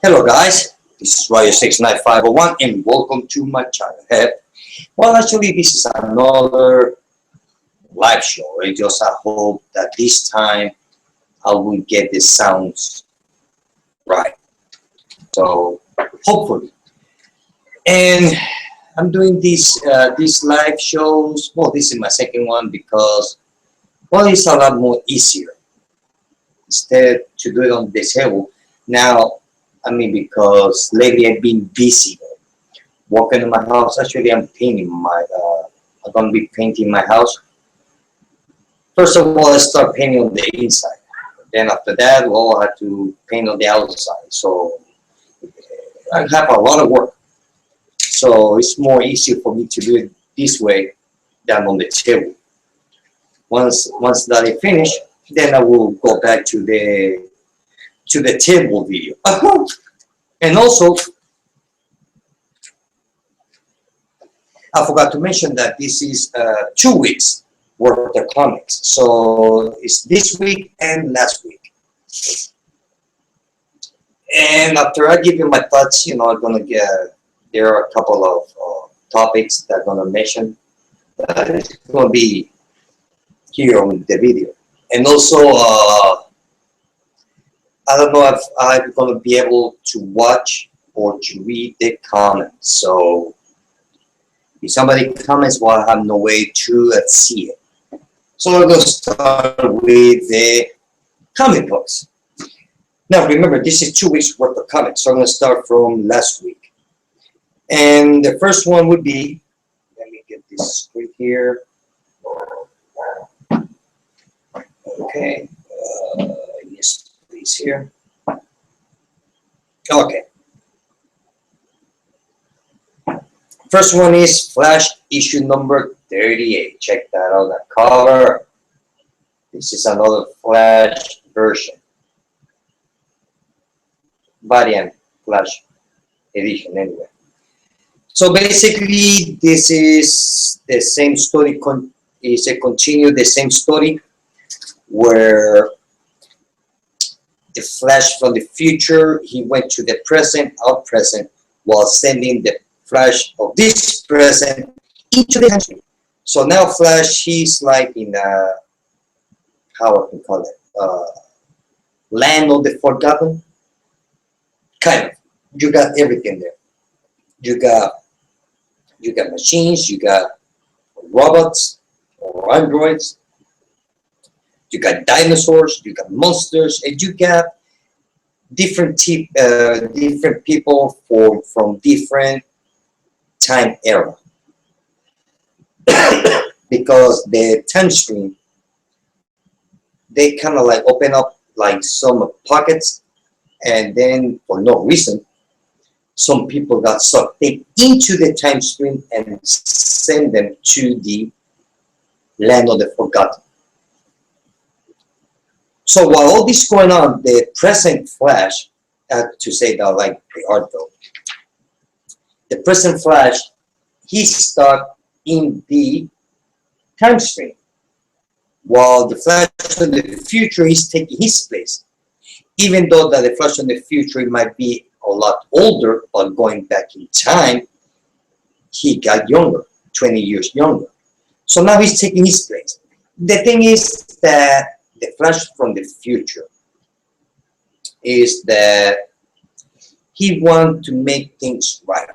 Hello guys, this is Ryo69501 and welcome to my channel. Well, actually this is another live show. I just hope that this time I will get the sounds right. So hopefully. And I'm doing these live shows. Well, this is my second one because well, it's a lot more easier instead to do it on the table. Now, I mean, because lately I've been busy walking in my house. Actually, I'm gonna be painting my house. First of all, I start painting on the inside. Then after that, well, I have to paint on the outside. So I have a lot of work. So it's more easier for me to do it this way than on the table. Once that I finish, then I will go back to the table video. And also, I forgot to mention that this is 2 weeks worth of comics. So it's this week and last week. And after I give you my thoughts, I'm gonna get there are a couple of topics that I'm gonna mention. It's gonna be here on the video. And also, I don't know if I'm going to be able to watch or to read the comments. So if somebody comments, well, I have no way to see it. So we're going to start with the comic books. Now remember, this is 2 weeks worth of comics. So I'm going to start from last week. And the first one would be, let me get this straight here. Okay. Yes. Here. Okay. First one is Flash issue number 38. Check that out, that cover. This is another Flash version. Variant Flash edition anyway. So basically this is the same story, continue the same story where the Flash from the future, he went to the present, our present, while sending the Flash of this present into the country. So now Flash, he's like in a, how I can call it, land of the forgotten. Kind of. You got everything there. You got machines, you got robots or androids. You got dinosaurs, you got monsters, and you got different people from different time era. Because the time stream, they kind of like open up like some pockets, and then for no reason, some people got sucked into the time stream and send them to the land of the forgotten. So while all this going on, the present Flash, to say that like the art though, the present Flash, he's stuck in the time stream, while the Flash in the future is taking his place. Even though that the Flash in the future might be a lot older, but going back in time, he got younger, 20 years younger. So now he's taking his place. The thing is that the Flash from the future is that he wants to make things right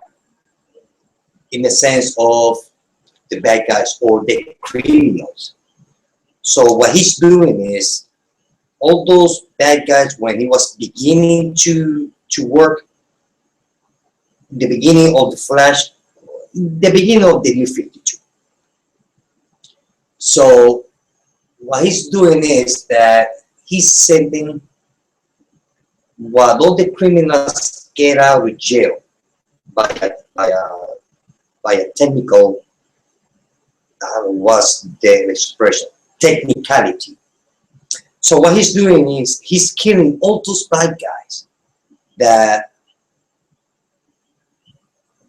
in the sense of the bad guys or the criminals. So what he's doing is all those bad guys, when he was beginning to work, the beginning of the Flash, the beginning of the New 52. So what he's doing is that he's sending what all the criminals get out of jail by a technical, what's the expression, technicality. So what he's doing is he's killing all those bad guys that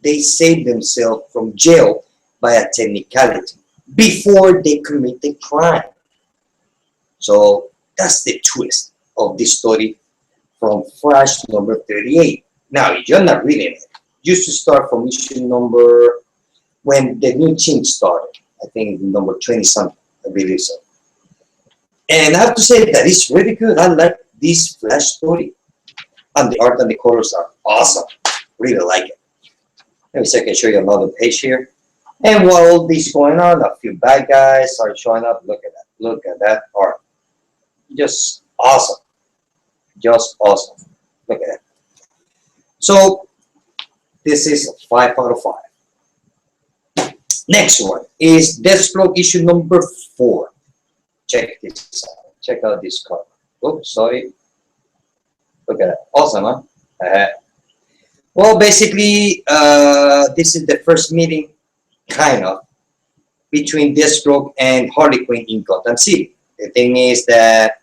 they save themselves from jail by a technicality before they commit the crime. So that's the twist of this story from Flash number 38. Now, you're not reading it. Used to start from issue number, when the new team started, I think number 20 something, I believe so. And I have to say that it's really good. I like this Flash story. And the art and the colors are awesome. Really like it. Let me see if I can show you another page here. And while all this is going on, a few bad guys start showing up. Look at that. Look at that art. Just awesome. Just awesome. Look at that. So this is a 5 out of 5. Next one is Deathstroke issue number 4. Check this out. Check out this cover. Oops, sorry. Look at that. Awesome, huh? Well, basically, this is the first meeting, kind of, between Deathstroke and Harley Quinn in Gotham City. The thing is that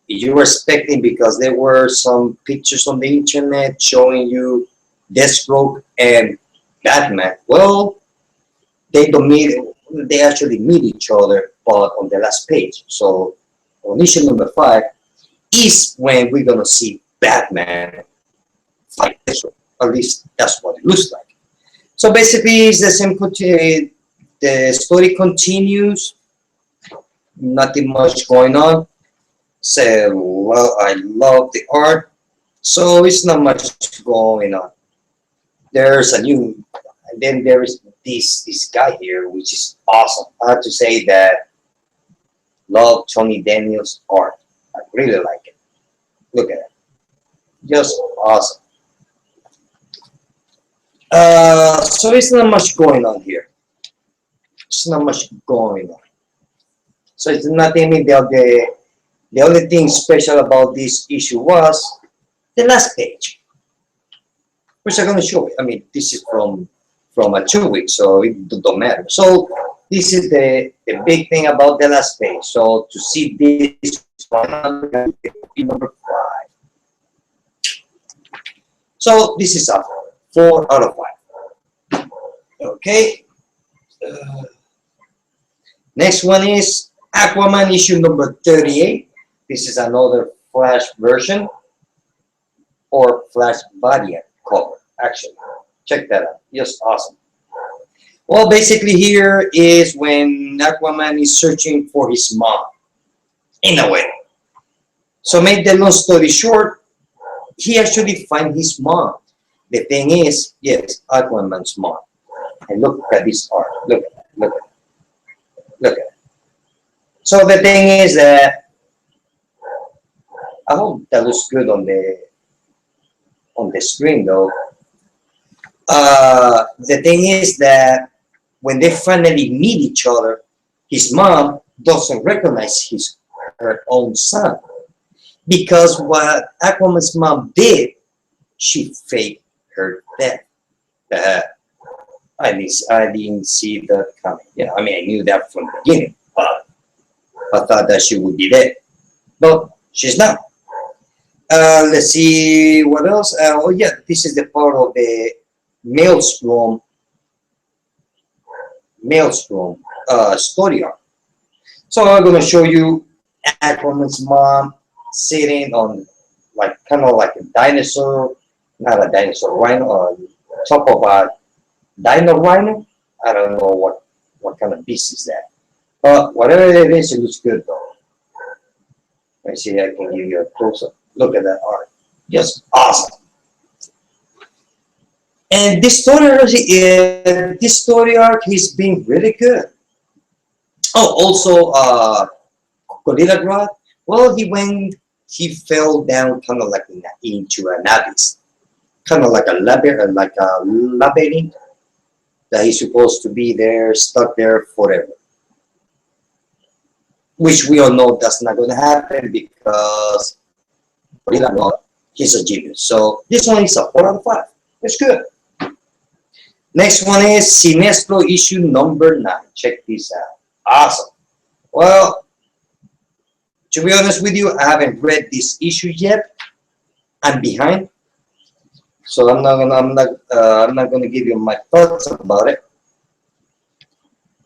you were expecting, because there were some pictures on the internet showing you Deathstroke and Batman. Well, they don't meet. They actually meet each other, but on the last page. So on issue number 5 is when we're gonna see Batman fight Deathstroke. At least that's what it looks like. So basically, it's the same. The story continues. Nothing much going on. So, well, I love the art. So it's not much going on. There's a new, and then there is this guy here, which is awesome. I have to say that love Tony Daniels' art. I really like it. Look at it. Just awesome. So it's not much going on here. It's not much going on. So it's nothing. The only thing special about this issue was the last page, which I'm going to show you. I mean, this is from a 2 weeks, so it don't matter. So this is the big thing about the last page. So to see this number 5. So this is a 4 out of 5. Okay. Next one is Aquaman issue number 38. This is another Flash version, or Flash variant cover, actually. Check that out. Just awesome. Well, basically here is when Aquaman is searching for his mom, in a way. So make the long story short, he actually finds his mom. The thing is, yes, Aquaman's mom. And look at this art. Look at that. Look at that. Look at it. So the thing is that I hope that looks good on the screen, though. The thing is that when they finally meet each other, his mom doesn't recognize her own son, because what Aquaman's mom did, she faked her death. I didn't see that coming. Yeah, I mean, I knew that from the beginning, but I thought that she would be dead, but she's not. Let's see what else. Oh yeah, this is the part of the Maelstrom story arc. So I'm gonna show you Aquaman's mom sitting on kind of like a dinosaur, not a dinosaur, rhino, top of a dino rhino. I don't know what kind of beast is that, but whatever it is, it looks good though. Let me see if I can give you a close up. Look at that art, just awesome. And this story arc has been really good. Oh, also, Gorilla Grodd. Well, he fell down kind of like into an abyss, kind of like a labyrinth that he's supposed to be there, stuck there forever. Which we all know that's not going to happen, because Gorilla Grodd, he's a genius. So this one is a 4 out of 5. It's good. Next one is Sinestro issue number 9. Check this out. Awesome. Well, to be honest with you, I haven't read this issue yet. I'm behind, so I'm not gonna give you my thoughts about it.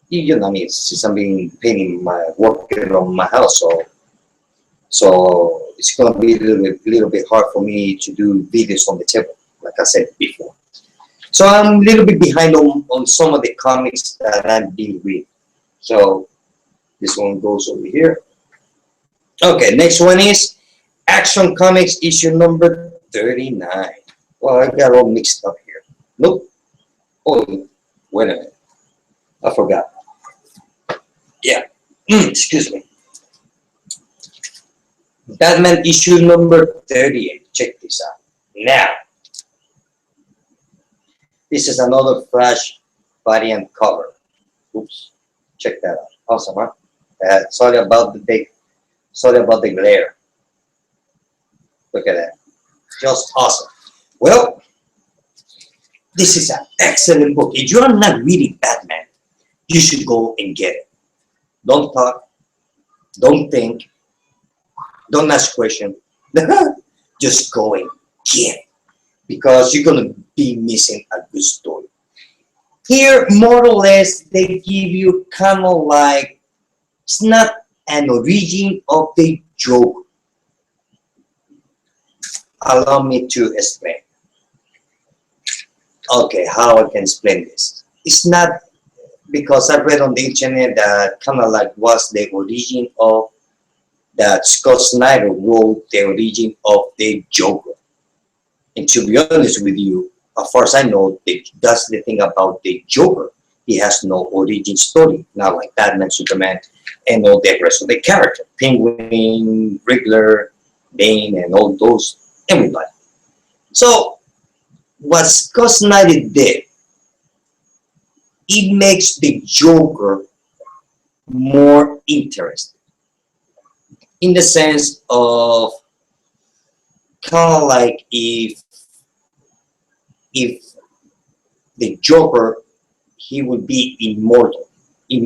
You know, I mean, since I'm painting working on my house, so it's gonna be a little bit hard for me to do videos on the table. like I said before. So I'm a little bit behind on some of the comics that I've been reading. So this one goes over here. Okay, next one is Action Comics issue number 39. Well, I got all mixed up here. Nope. Oh, wait a minute. I forgot. Yeah. Excuse me. Batman issue number 38. Check this out. Now, this is another Flash variant cover. Oops. Check that out. Awesome, huh? Sorry about the glare. Look at that. Just awesome. Well, this is an excellent book. If you're not reading Batman, you should go and get it. Don't talk. Don't think. Don't ask questions. Just go and get it. Because you're going to be missing a good story. Here, more or less, they give you kind of like, it's not an origin of the joke. Allow me to explain. Okay, how I can explain this? It's not because I read on the internet that kind of like was the origin of that Scott Snyder wrote the origin of the Joker. And to be honest with you, as far as I know, that's the thing about the Joker. He has no origin story, not like Batman, Superman, and all the rest of the character. Penguin, Riddler, Bane, and all those, everybody. So, what Scott Snyder did, it makes the Joker more interesting. In the sense of kind of like if the Joker, he would be immortal. He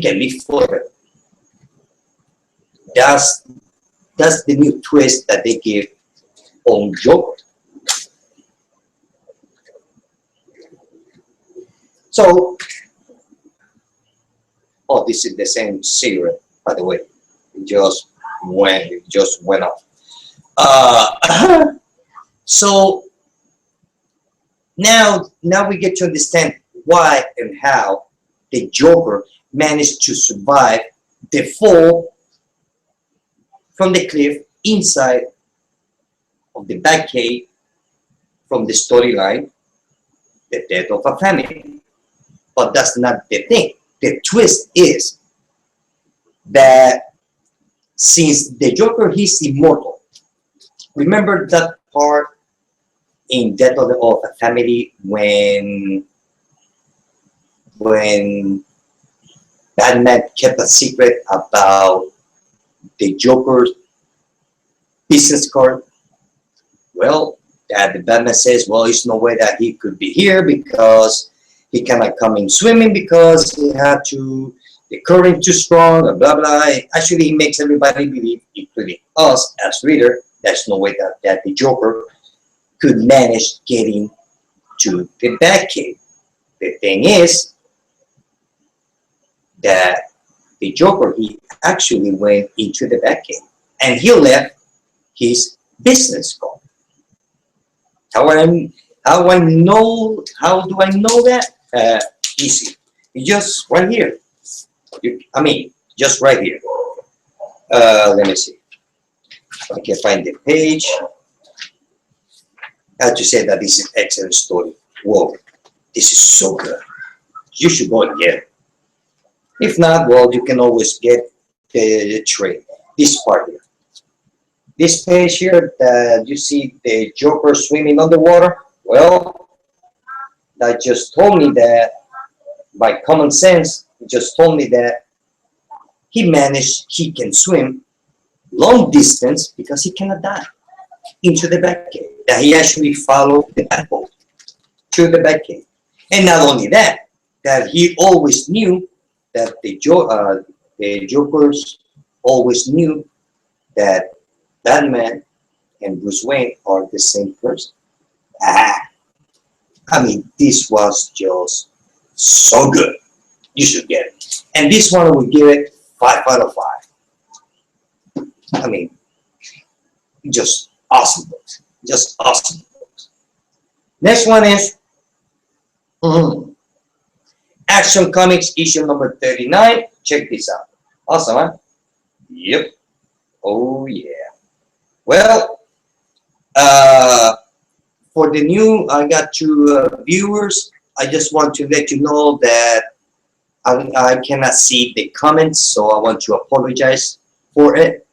can live forever. That's the new twist that they give on Joker. So, oh, this is the same cigarette, by the way. It just went off. So now we get to understand why and how the Joker managed to survive the fall from the cliff inside of the Batcave from the storyline, the death of a family. But that's not the thing. The twist is that since the Joker, he's immortal. Remember that part in Death of a Family when Batman kept a secret about the Joker's business card? Well, the Batman says, well, there's no way that he could be here because he cannot come in swimming because he had to, the current too strong, blah, blah. Actually, he makes everybody believe, including us as reader, there's no way that the Joker could manage getting to the Batcave. The thing is that the Joker, he actually went into the Batcave and he left his business card. How do I know that? Easy. Just right here. Just right here. Let me see. If I can find the page. I have to say that this is an excellent story. Whoa, this is so good. You should go and get it. If not, well, you can always get the trade. This part here. This page here that you see the Joker swimming underwater, well, that just told me that, by common sense, it just told me that he can swim long distance because he cannot die into the Batcave. That he actually followed the Batboat to the Batcave. And not only that, that he always knew that the Jokers always knew that Batman and Bruce Wayne are the same person. This was just so good. You should get it. And this one, we give it 5 out of 5. Just awesome books. Just awesome. Next one is mhm, Action Comics issue number 39. Check this out. Awesome, huh? Yep. Oh yeah. Well, uh, for the new, I got two viewers. I just want to let you know that I cannot see the comments, so I want to apologize for it.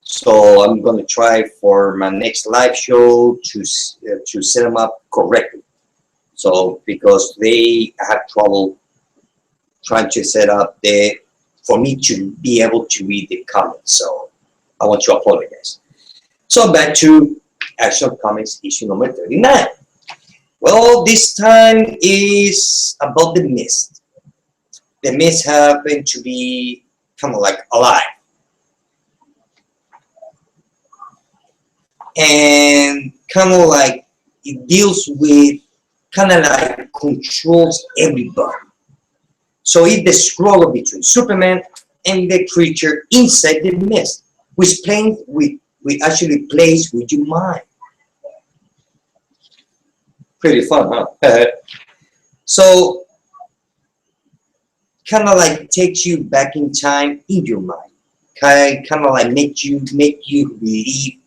So I'm going to try for my next live show to set them up correctly. So because they had trouble trying to set up the for me to be able to read the comments. So I want to apologize. So back to Action Comics issue number 39. Well, this time is about the Mist. The Mist happened to be kind of like alive. And kind of like it deals with kind of like controls everybody. So it's the struggle between Superman and the creature inside the Mist, which actually plays with your mind. Pretty fun, huh? So kind of like takes you back in time in your mind. Kind of like make you relive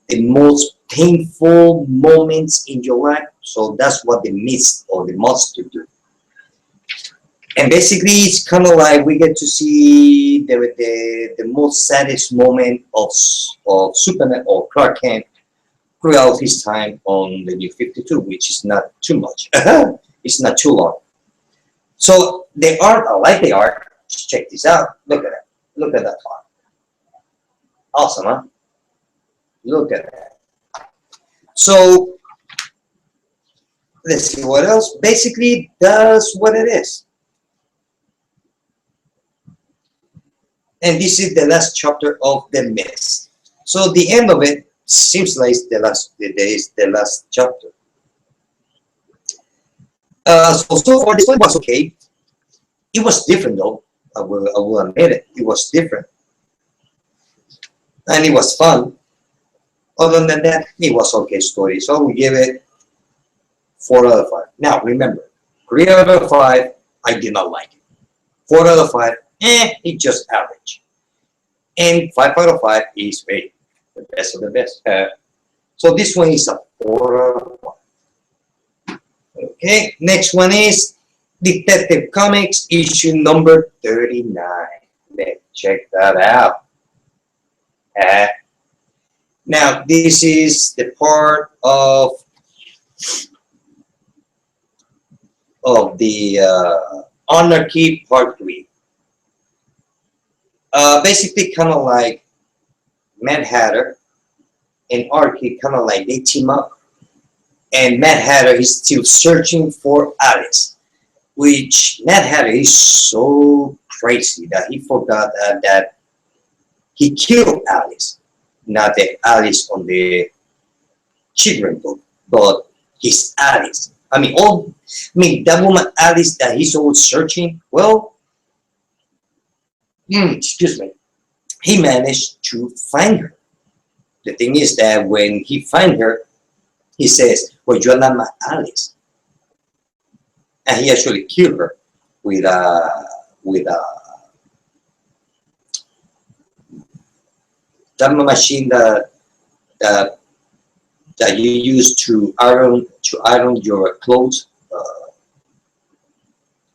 the most painful moments in your life. So that's what the Mist or the monster do. And basically, it's kind of like we get to see the most saddest moment of Superman or Clark Kent throughout his time on the New 52, which is not too much. It's not too long. So the art, I like the art. Just check this out. Look at that. Look at that art. Awesome, huh? Look at that. So let's see what else. Basically, that's what it is. And this is the last chapter of the Mist. So the end of it seems like the last chapter. So far this one was okay. It was different though. I will admit it. It was different, and it was fun. Other than that, it was okay story. So we give it 4 out of 5. Now remember, 3 out of 5, I did not like it. 4 out of 5, it's just average. And 5 out of 5 is great, the best of the best. So this one is a 4 out of 5. Okay, next one is Detective Comics issue number 39. Let's check that out. Now this is the part of the Anarchy Part 3. Basically kind of like Mad Hatter and Anarchy kind of like they team up, and Mad Hatter is still searching for Alice, which Mad Hatter is so crazy that he forgot that he killed Alice, not the Alice on the children book, but his Alice. I mean, that woman Alice that he's always searching. Well, excuse me, he managed to find her. The thing is that when he finds her, he says, "Well, you're not my Alice," and he actually killed her with that machine that you use to iron your clothes.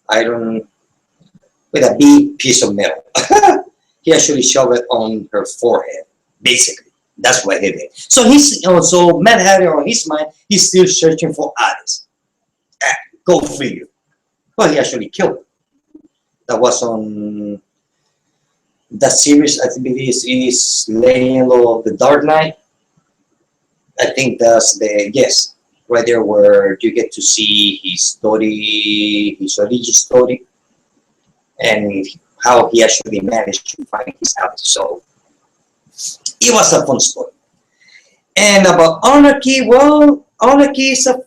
Iron with a big piece of metal. He actually shoved it on her forehead. Basically, that's what he did. So so Mad Hatter on his mind, he's still searching for Alice. Go figure. Well, he actually killed her. That was on that series. I think it is Legend of the Dark Knight. I think that's yes, right there where you get to see his story, his origin story, and how he actually managed to find his Alice. So it was a fun story. And about Anarchy, well, Anarchy is a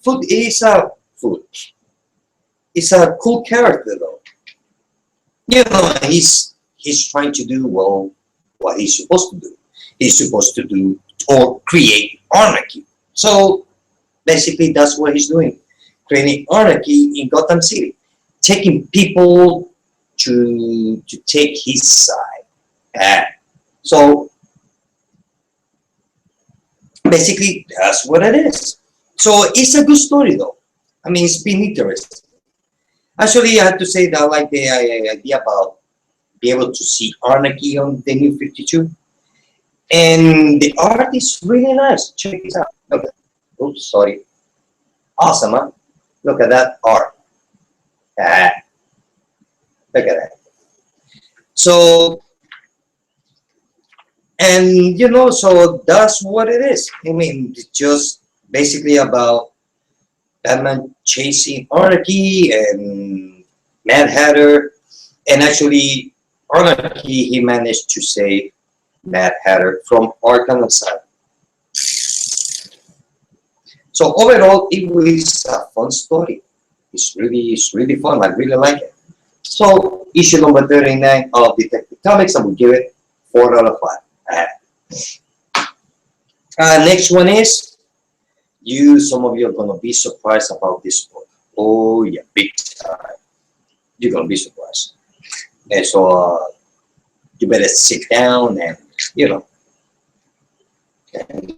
cool character though. You know, he's trying to do what he's supposed to do. he's supposed to do or create anarchy. So basically, that's what he's doing, creating anarchy in Gotham City, taking people to take his side. Uh, so basically, that's what it is. So it's a good story, though. I mean, it's been interesting. Actually, I have to say that I like the idea about be able to see anarchy on the new 52. And the art is really nice. Check this out. Look at, oops, sorry. Awesome, huh? Look at that art. Ah, look at that. So, and so that's what it is. I mean, it's just basically about Batman chasing anarchy and Mad Hatter. And actually, anarchy, he managed to save Mad Hatter from Arkham Asylum. So overall, it was a fun story. It's really fun. I really like it. So issue number 39 of Detective Comics, I will give it 4 out of 5. Next one is some of you are gonna be surprised about this book. Oh yeah, big time. You're gonna be surprised. And so you better sit down and and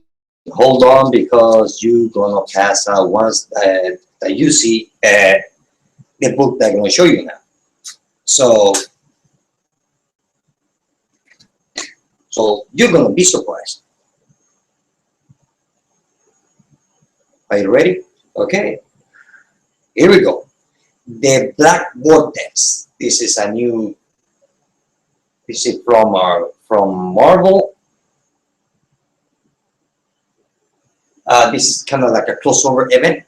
hold on because you're gonna pass out once that you see the book that I'm gonna show you now. So you're gonna be surprised. Are you ready? Okay, here we go. The Black Vortex. This is a new. This is from Marvel. This is kind of like a crossover event.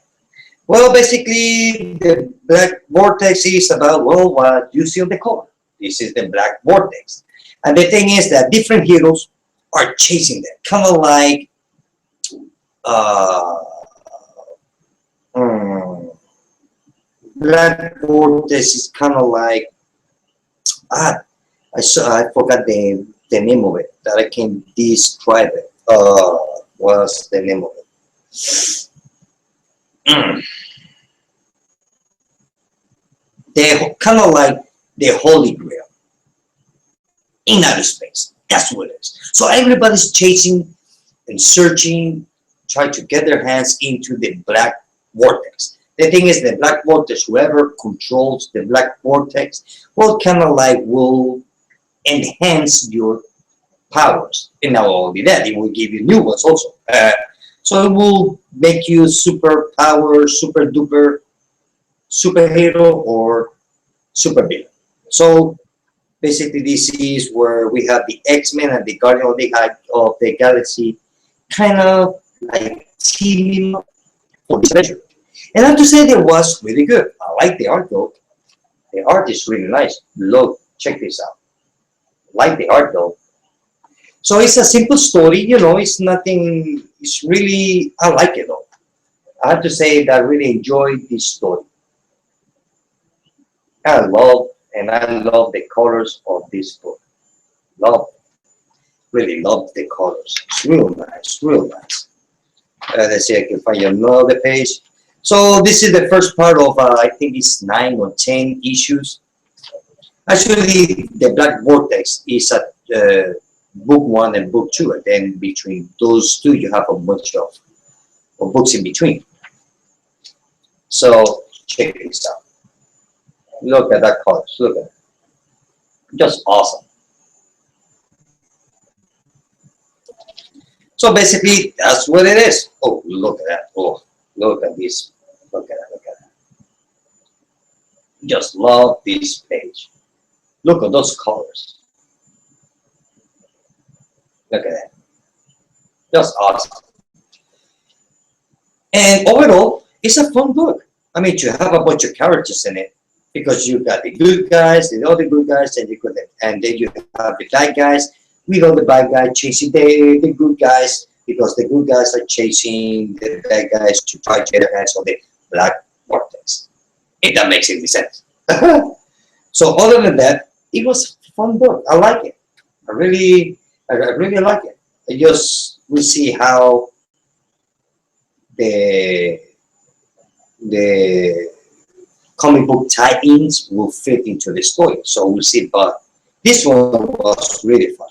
Well, basically, the Black Vortex is about, well, what you see on the cover. This is the Black Vortex. And the thing is that different heroes are chasing them. Kind of like, Black Vortex is kind of like, I forgot the name of it, that I can describe it. What's the name of it? They kind of like the Holy Grail in outer space. That's what it is. So everybody's chasing and searching, trying to get their hands into the Black Vortex. The thing is, the Black Vortex, whoever controls the Black Vortex, will enhance your powers. And not only that, it will give you new ones also. So it will make you super power, super duper superhero or super villain. So basically, this is where we have the X-Men and the Guardian of the Galaxy kind of like teaming up for this adventure. And I have to say, it was really good. I like the art though. The art is really nice. Look, check this out. Like the art though. So it's a simple story, it's nothing, it's really, I like it though. I have to say that I really enjoyed this story. I love the colors of this book. Really love the colors. It's real nice, real nice. Let's see, I can find another page. So this is the first part of, I think it's 9 or 10 issues. Actually, the Black Vortex is a book 1 and book 2, and then between those two you have a bunch of books in between. So check this out. Look at that colors. Look at it. Just awesome. So basically, that's what it is. Oh, look at that. Oh, look at this. Look at that. Look at that. Just love this page. Look at those colors. Look at that. Just awesome. And overall, it's a fun book. I mean, you have a bunch of characters in it because you got the good guys, the other good guys, and then you have the bad guys. We know the bad guy chasing the good guys because the good guys are chasing the bad guys to try to get their hands on the Black Vortex. If that makes any sense. So other than that, it was a fun book. I like it. I really like it. I just we'll see how the the comic book tie-ins will fit into the story. So we'll see. But this one was really fun.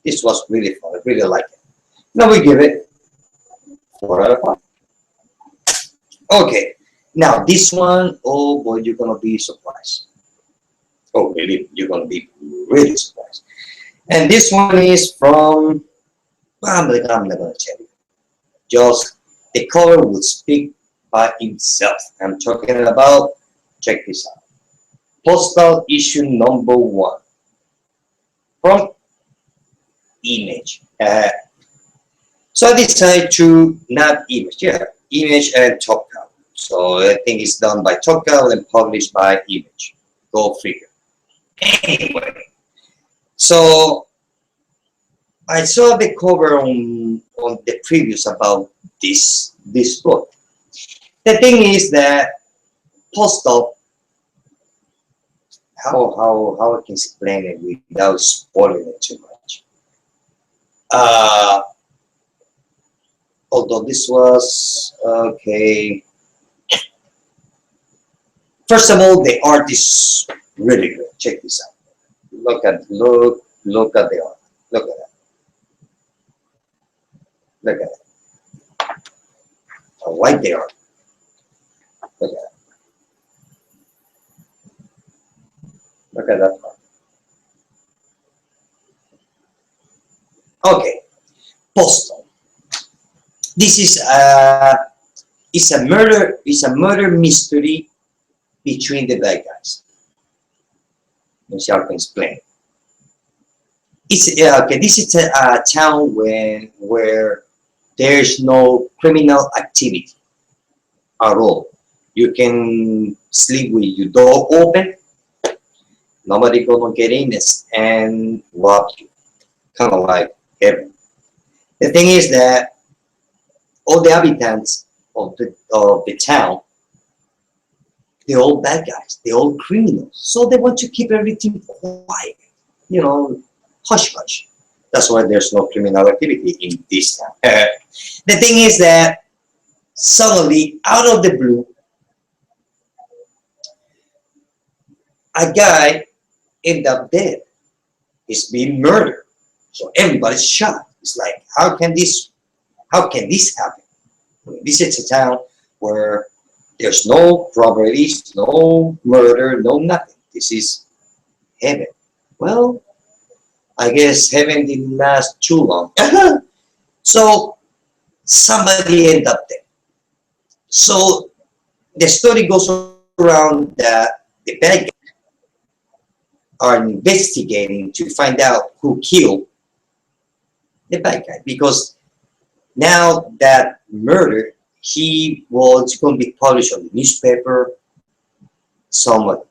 This was really fun. I really like it. Now we give it 4 out of 5. Okay. Now this one, oh boy, you're gonna be surprised. Oh really? You're gonna be really surprised. And this one is from, I'm not gonna tell you. Just the cover will speak by itself. I'm talking about, check this out. Postal issue number 1 from Image. So I decided to not Image, yeah, Image and Top Cow. So I think it's done by Top Cow and published by Image. Go figure. Anyway, so I saw the cover on the previews about this book. The thing is that Postal, how I can explain it without spoiling it too much. Although this was okay. First of all, the art is really good. Check this out. Look at the art. Look at that. Look at it. I like the art. Look at that. Look at that part. Okay, Postal. This is it's a murder mystery between the bad guys. Let's see how I can explain. It's okay. This is a town where there's no criminal activity at all. You can sleep with your door open. Nobody gonna get in and rob you. Kind of like heaven. The thing is that all the inhabitants of the town, they're all bad guys. They're all criminals. So they want to keep everything quiet. You know, hush hush. That's why there's no criminal activity in this town. The thing is that suddenly, out of the blue, a guy ended up dead. He's being murdered. So everybody's shocked. It's like, how can this happen? I mean, this is a town where there's no robberies, no murder, no nothing. This is heaven. Well, I guess heaven didn't last too long. So somebody ended up dead. So the story goes around that the bad guys are investigating to find out who killed the bad guy, because now that murder, it's going to be published on the newspaper, some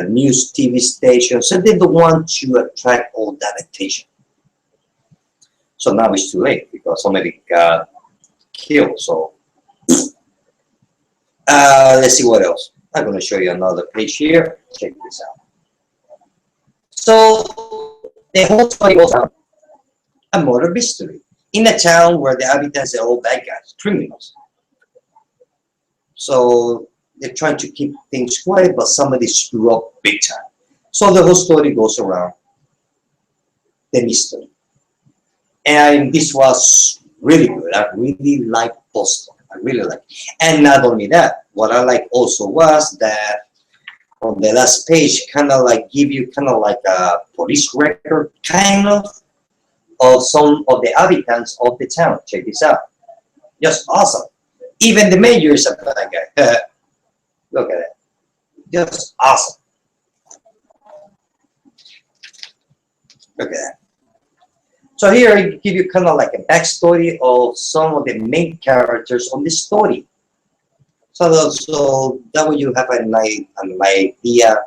news TV stations, so they don't want to attract all that attention. So now it's too late because somebody got killed. So let's see what else. I'm going to show you another page here. Check this out. So the whole story goes on a murder mystery in a town where the inhabitants are all bad guys, criminals. So they're trying to keep things quiet, but somebody screwed up big time. So the whole story goes around the mystery. And this was really good. I really liked Postal. I really liked it. And not only that, what I liked also was that on the last page, kind of like give you kind of like a police record, kind of some of the inhabitants of the town. Check this out. Just awesome. Even the mayor is a bad guy. Look at it. Just awesome. Look at that. So here I give you kind of like a backstory of some of the main characters on the story. So that way you have an idea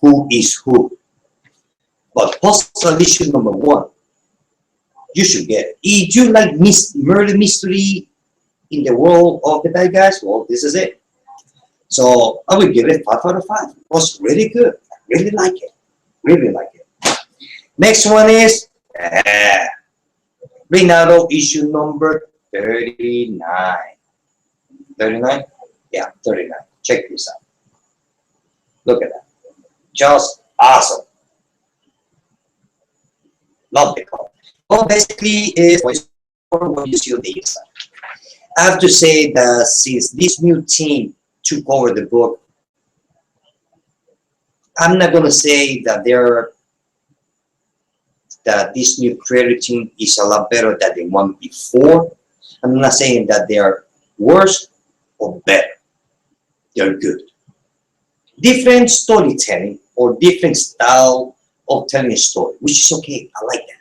who is who. But Postal issue number 1, you should get it. If you like murder mystery in the world of the bad guys, well, this is it. So I will give it 5 out of 5. It was really good. I really like it. Really like it. Next one is Renato, issue number 39. 39? Yeah, 39. Check this out. Look at that. Just awesome. Love the cover. Well, basically, is what you see on the inside. I have to say that since this new team took over the book, I'm not gonna say that this new creative team is a lot better than the one before. I'm not saying that they are worse or better. They're good. Different storytelling or different style of telling a story, which is okay. I like that.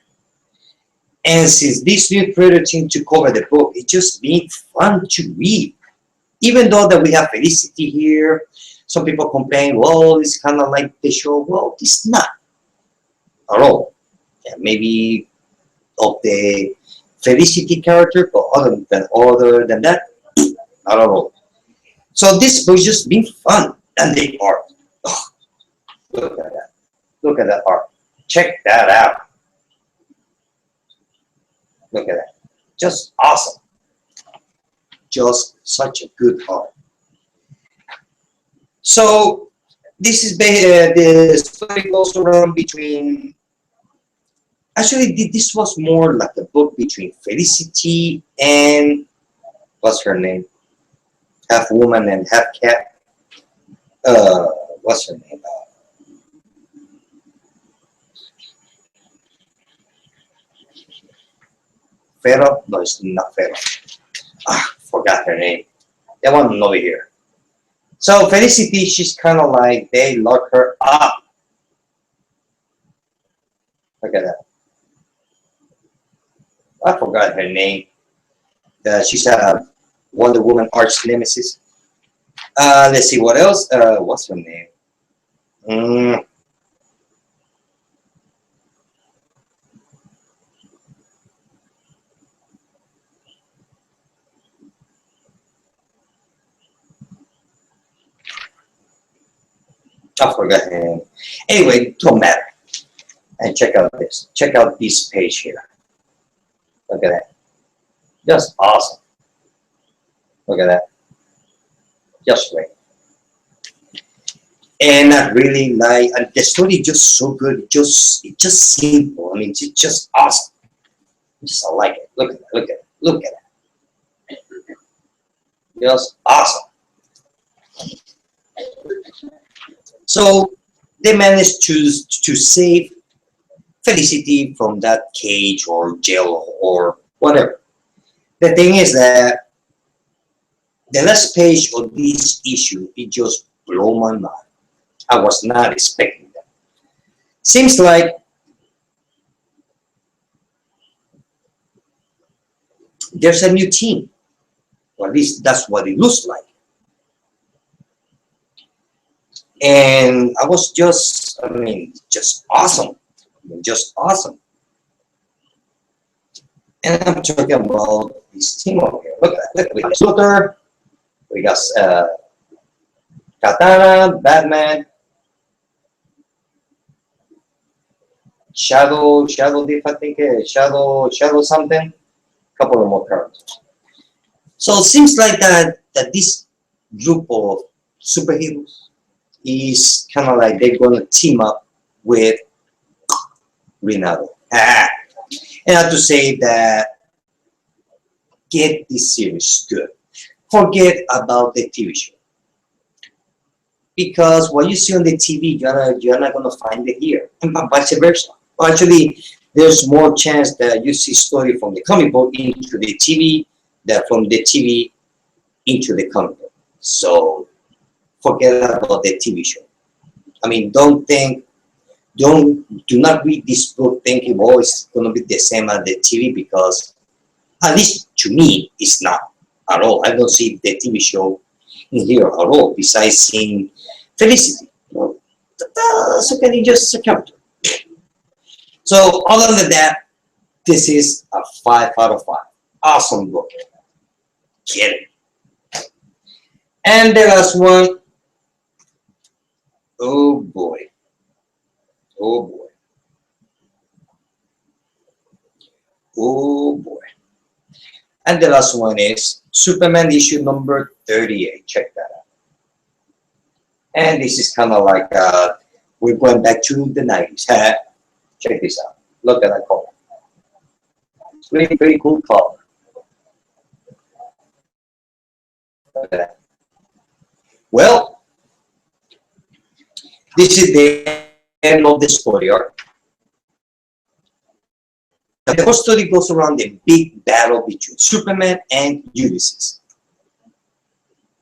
And since this new creative team took over the book, it just been fun to read. Even though that we have Felicity here, some people complain, well, it's kind of like the show. Well, it's not at all. Yeah, maybe of the Felicity character, but other than that, not at all. So this was just been fun, and the art. Oh, look at that! Look at that art. Check that out. Look at that. Just awesome. Just such a good art. So this is the story goes around between. Actually, this was more like a book between Felicity and what's her name? Half woman and half cat. Uh, what's her name? Pharaoh? No, it's not Pharaoh. Ah, forgot her name. That one over here. So Felicity, she's kind of like they lock her up. Look at that. I forgot her name. She's a Wonder Woman arch nemesis. Let's see what else. What's her name? Mm, I forgot her name. Anyway, don't matter. And check out this. Check out this page here. Look at that. Just awesome. Look at that. Just great. And I really like, and the story is just so good. It's just simple. I mean, it's just awesome. Just I like it. Look at that. Look at it. Look at it. Just awesome. So they managed to save Felicity from that cage or jail or whatever. The thing is that the last page of this issue, it just blew my mind. I was not expecting that. Seems like there's a new team, or at least that's what it looks like. And I was just, I mean, just awesome. Just awesome. And I'm talking about this team over here. Look at that. Look, we got Luthor, we got Katana, Batman, Shadow Thief, I think, Shadow something, couple of more characters. So it seems like that this group of superheroes is kind of like they're gonna team up with Renato. And I have to say that get this series good. Forget about the TV show. Because what you see on the TV, you're not gonna find it here, and vice versa. Actually, there's more chance that you see story from the comic book into the TV than from the TV into the comic book. So forget about the TV show. I mean, do not read this book thinking, oh, it's gonna be the same as the TV because at least to me, it's not at all. I don't see the TV show in here at all. Besides seeing Felicity, that's okay, just a character. So other than that, this is a 5 out of 5. Awesome book. Get it. And the last one, oh boy. Oh boy. Oh boy. And the last one is Superman issue number 38. Check that out. And this is kind of like we're going back to the 90s. Check this out. Look at that cover. It's really pretty cool cover. Look at that. Well, this is the end of the story arc. The whole story goes around the big battle between Superman and Ulysses.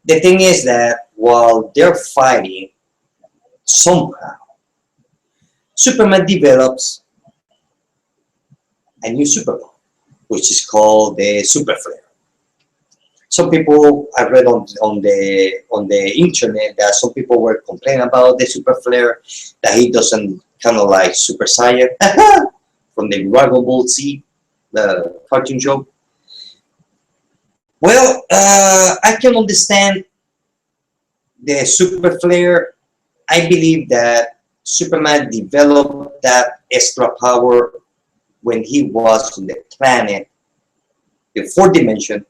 The thing is that while they're fighting, somehow Superman develops a new superpower, which is called the Super Flare. Some people I read on the internet that some people were complaining about the Super Flare, that he doesn't kind of like Super Saiyan from the Dragon Ball Z, the cartoon show. Well, I can understand the Super Flare. I believe that Superman developed that extra power when he was on the planet, the fourth dimension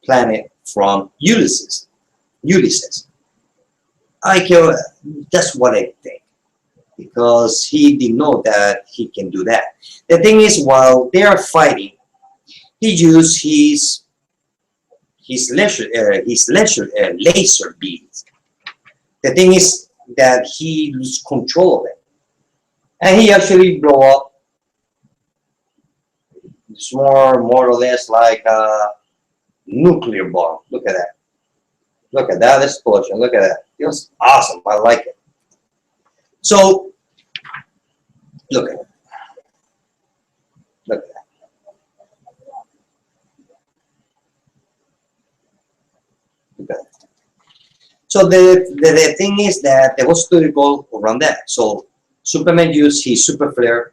planet from Ulysses. That's what I think, because he didn't know that he can do that. The thing is, while they are fighting, he used his laser beams. The thing is that he loses control of it, and he actually blow up. It's more or less like a nuclear bomb. Look at that. Look at that explosion. Look at that. It was awesome. I like it. So, look at it. Look at that. Look at that. So the thing is that the whole story goes around that. So Superman used his super flare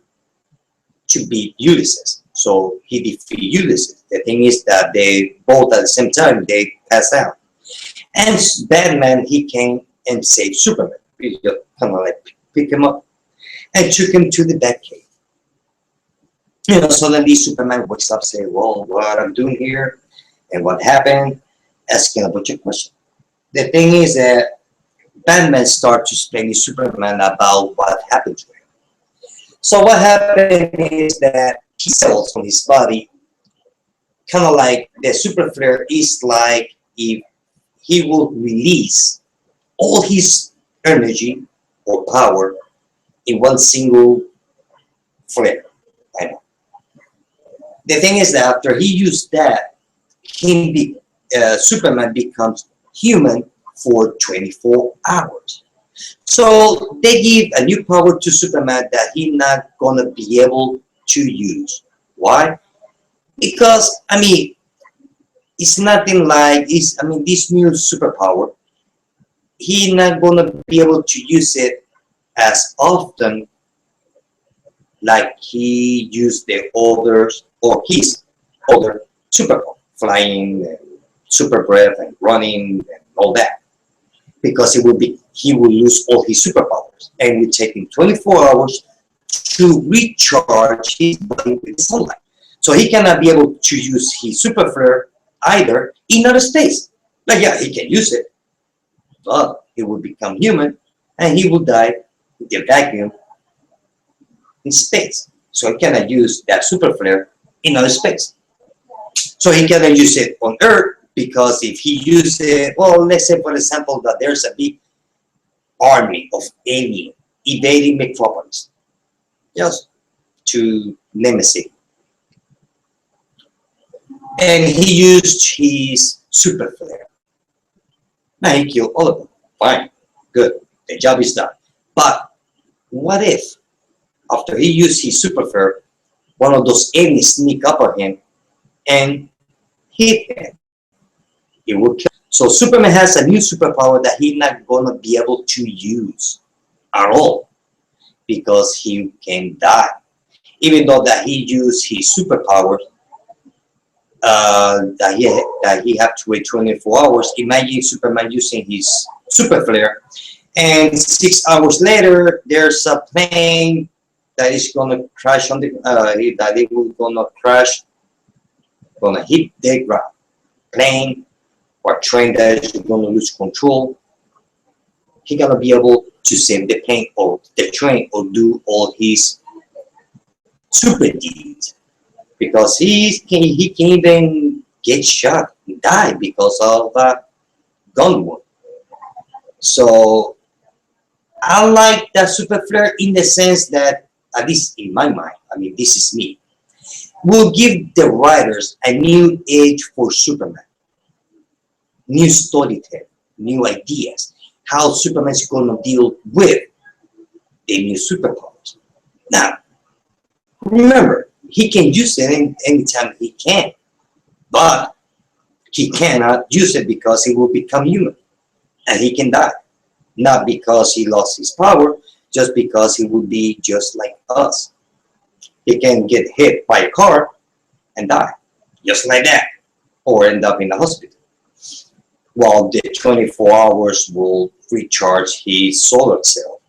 to beat Ulysses. So he defeated Ulysses. The thing is that they both at the same time they pass out. And Batman, he came and saved Superman. He just kind of like pick him up and took him to the Batcave. You know, suddenly Superman wakes up, saying, "Well, what I'm doing here, and what happened?" Asking a bunch of questions. The thing is that Batman starts to explain to Superman about what happened to him. So what happened is that he cells from his body, kind of like the super flare is like if he will release all his energy or power in one single flare. I know. The thing is that after he used that, Superman becomes human for 24 hours. So they give a new power to Superman that he's not gonna be able to use. Why? Because I mean, it's nothing like this. I mean, this new superpower, he's not gonna be able to use it as often like he used the others or his other superpower, flying, and super breath, and running, and all that. Because he will lose all his superpowers, and it will take him 24 hours to recharge his body with sunlight. So he cannot be able to use his super flare either in outer space. Like, yeah, he can use it, but he will become human and he will die with the vacuum in space. So he cannot use that super flare in outer space. So he cannot use it on Earth, because if he uses it, well, let's say for example that there's a big army of aliens invading Metropolis, just to name a city. And he used his super flare. Now he killed all of them. Fine, good, the job is done. But what if, after he used his super flare, one of those aliens sneak up on him and hit him? It will kill. So Superman has a new superpower that he's not gonna be able to use at all, because he can die. Even though that he used his superpowers, that he have to wait 24 hours. Imagine Superman using his super flare, and 6 hours later, there's a plane that is gonna crash on the that it will gonna crash, gonna hit the ground. Plane or train that is gonna lose control. He gonna be able to save the plane or the train or do all his super deeds because he can even get shot and die because of gun wound. So I like that super flare in the sense that, at least in my mind, I mean, this is me, will give the writers a new age for Superman, new storytelling, new ideas, how Superman's going to deal with the new superpowers. Now, remember, he can use it anytime he can, but he cannot use it because he will become human and he can die. Not because he lost his power, just because he would be just like us. He can get hit by a car and die, just like that, or end up in the hospital. While the 24 hours will recharge his solar cell.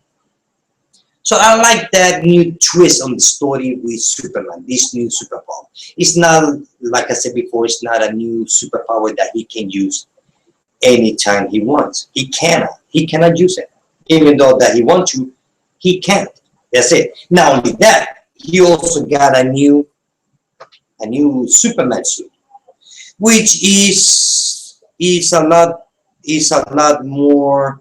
So I like that new twist on the story with Superman, this new superpower. It's not, like I said before, it's not a new superpower that he can use anytime he wants. He cannot use it. Even though that he wants to, he can't. That's it. Not only that, he also got a new Superman suit, which is a lot more,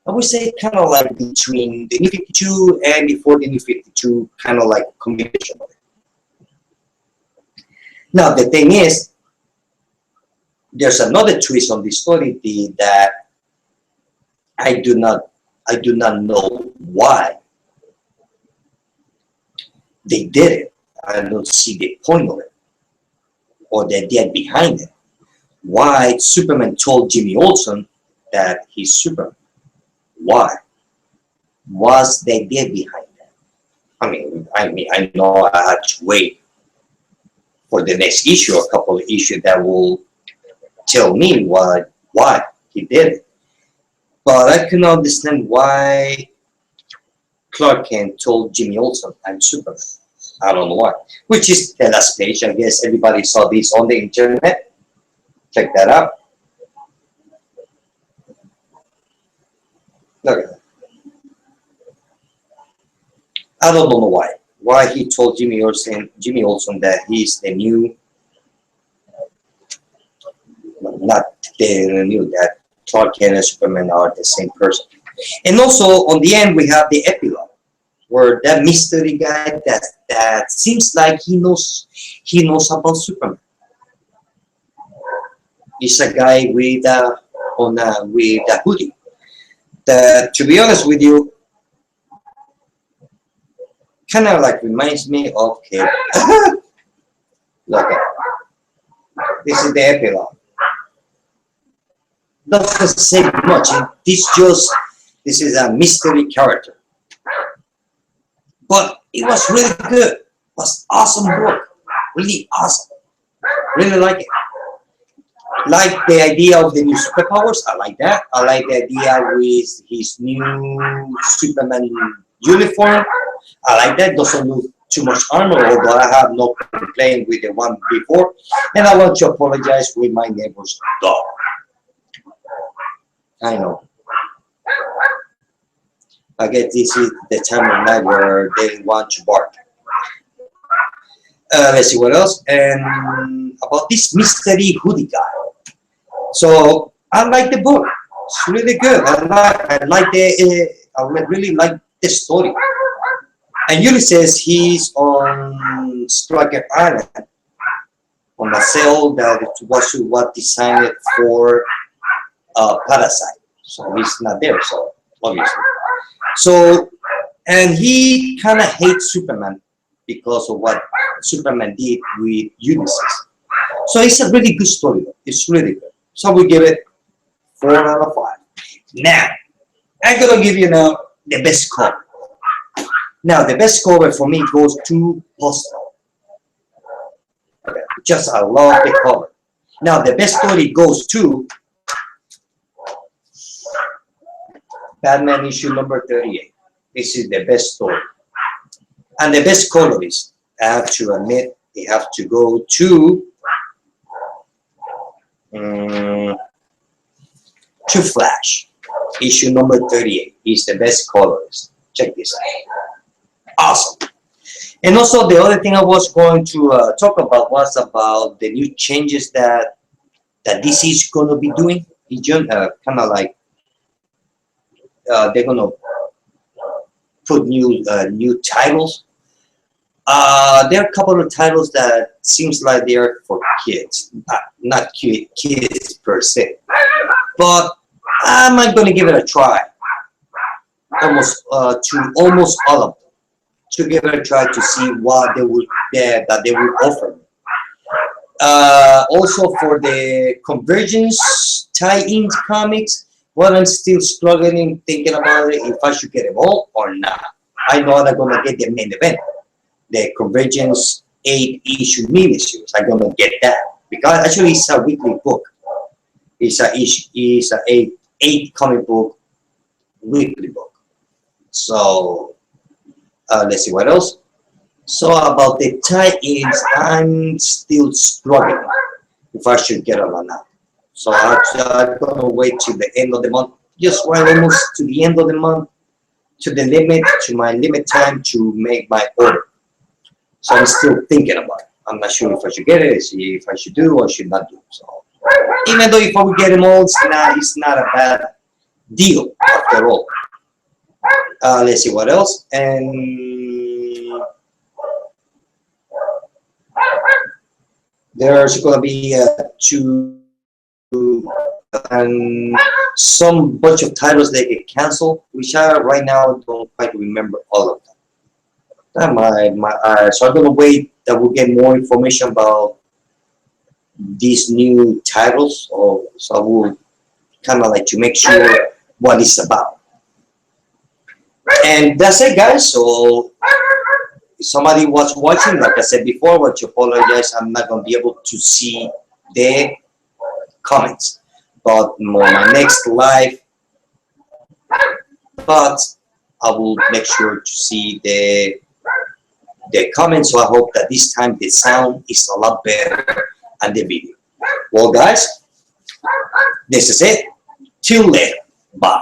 I would say, kind of like between the New 52 and before the New 52, kind of like a combination of it. Now the thing is, there's another twist on this story that I do not know why they did it. I don't see the point of it or the idea behind it. Why Superman told Jimmy Olsen that he's Superman? Why? What's the idea behind that? I know I had to wait for the next issue, a couple of issues that will tell me why he did it. But I can understand why Clark Kent told Jimmy Olsen, I'm Superman. I don't know why. Which is the last page. I guess everybody saw this on the internet. Check that out. Look at that. I don't know why. Why he told Jimmy Olsen that he's the new, not the new, that Clark Kent and Superman are the same person. And also on the end we have the epilogue, where that mystery guy that seems like he knows about Superman. He's a guy with a hoodie. That, to be honest with you, kind of like reminds me of Cable. Look at this is the epilogue. Doesn't say much. This is a mystery character, but it was really good. It was awesome book, really awesome. Really like it. Like the idea of the new superpowers. I like that. I like the idea with his new Superman uniform. I like that. Doesn't look too much armor, although I have no complaint with the one before. And I want to apologize with my neighbor's dog. I know. I guess this is the time of night where they want to bark. Let's see what else. And about this mystery hoodie guy. So I like the book. It's really good. I really like the story. And Ulysses, he's on Striker Island on a cell that was designed for Parasite. So he's not there. So obviously. So, and he kind of hates Superman because of what Superman did with Ulysses. So it's a really good story. It's really good. So we give it 4 out of 5. Now, I'm gonna give you now the best cover. Now, the best cover for me goes to Postal. Okay. Just I love the cover. Now, the best story goes to Batman issue number 38. This is the best story. And the best colorist, I have to admit, they have to go to Flash. Issue number 38. He's the best colorist. Check this out. Awesome. And also the other thing I was going to talk about was about the new changes that DC is going to be doing. Kind of like they're going to put new titles. There are a couple of titles that seems like they're for kids, not kids per se, but I'm going to give it a try. Almost to almost all of them, to give it a try to see what they would offer me. Also for the Convergence tie-in comics, well, I'm still struggling thinking about it if I should get them all or not. I know I'm gonna get the main event, the Convergence 8-issue miniseries. I'm gonna get that because actually it's a weekly book. It's a eight comic book weekly book. So let's see what else. So about the tie-ins, I'm still struggling if I should get them or not. So I'm gonna wait till the end of the month, just right almost to the end of the month, to my limit time to make my order. So I'm still thinking about it. I'm not sure if I should get it, see if I should do or should not do. So even though if I would get them all, it's not a bad deal after all. Let's see what else. And there's going to be two and some bunch of titles that get canceled, which I right now don't quite remember all of them. So I'm going to wait that we'll get more information about these new titles, so I will kind of like to make sure what it's about. And that's it, guys. So if somebody was watching, like I said before, I want to apologize. I'm not going to be able to see the comments, but on my next live, but I will make sure to see the comments. So I hope that this time the sound is a lot better and the video. Well, guys, this is it. Till later. Bye.